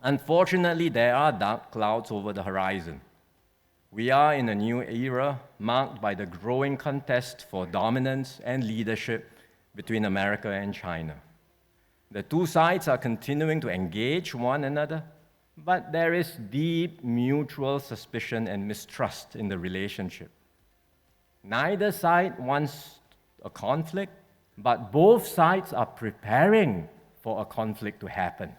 Unfortunately, there are dark clouds over the horizon. We are in a new era marked by the growing contest for dominance and leadership between America and China. The two sides are continuing to engage one another, but there is deep mutual suspicion and mistrust in the relationship. Neither side wants a conflict, but both sides are preparing for a conflict to happen.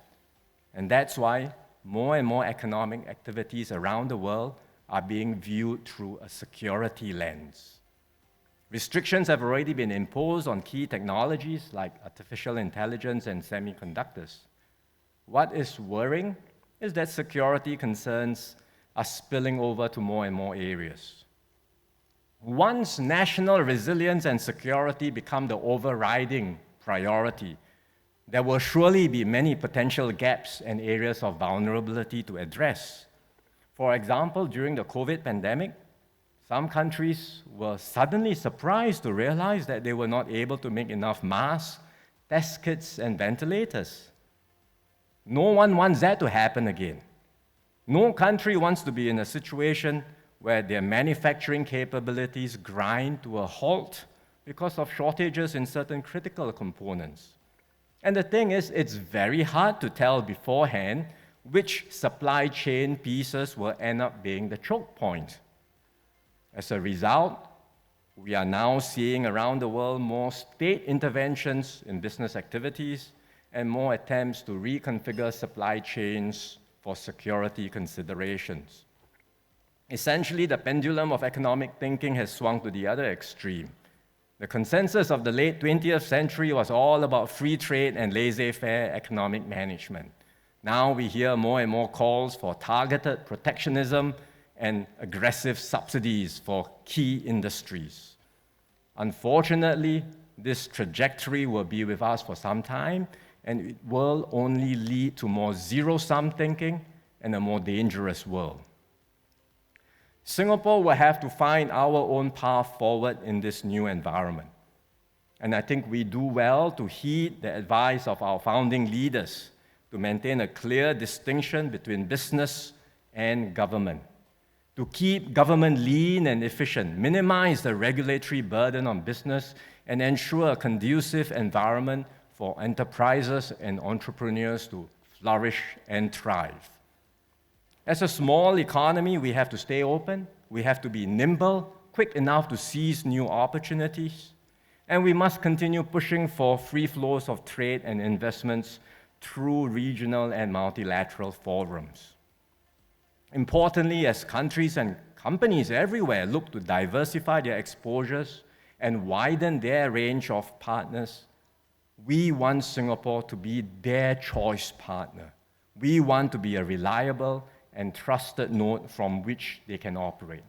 And that's why more and more economic activities around the world are being viewed through a security lens. Restrictions have already been imposed on key technologies like artificial intelligence and semiconductors. What is worrying is that security concerns are spilling over to more and more areas. Once national resilience and security become the overriding priority, there will surely be many potential gaps and areas of vulnerability to address. For example, during the COVID pandemic, some countries were suddenly surprised to realize that they were not able to make enough masks, test kits, and ventilators. No one wants that to happen again. No country wants to be in a situation where their manufacturing capabilities grind to a halt because of shortages in certain critical components. And the thing is, it's very hard to tell beforehand which supply chain pieces will end up being the choke point. As a result, we are now seeing around the world more state interventions in business activities and more attempts to reconfigure supply chains for security considerations. Essentially, the pendulum of economic thinking has swung to the other extreme. The consensus of the late 20th century was all about free trade and laissez-faire economic management. Now we hear more and more calls for targeted protectionism and aggressive subsidies for key industries. Unfortunately, this trajectory will be with us for some time, and it will only lead to more zero-sum thinking and a more dangerous world. Singapore will have to find our own path forward in this new environment. And I think we do well to heed the advice of our founding leaders to maintain a clear distinction between business and government, to keep government lean and efficient, minimize the regulatory burden on business, and ensure a conducive environment for enterprises and entrepreneurs to flourish and thrive. As a small economy, we have to stay open, we have to be nimble, quick enough to seize new opportunities, and we must continue pushing for free flows of trade and investments through regional and multilateral forums. Importantly, as countries and companies everywhere look to diversify their exposures and widen their range of partners, we want Singapore to be their choice partner. We want to be a reliable and trusted node from which they can operate.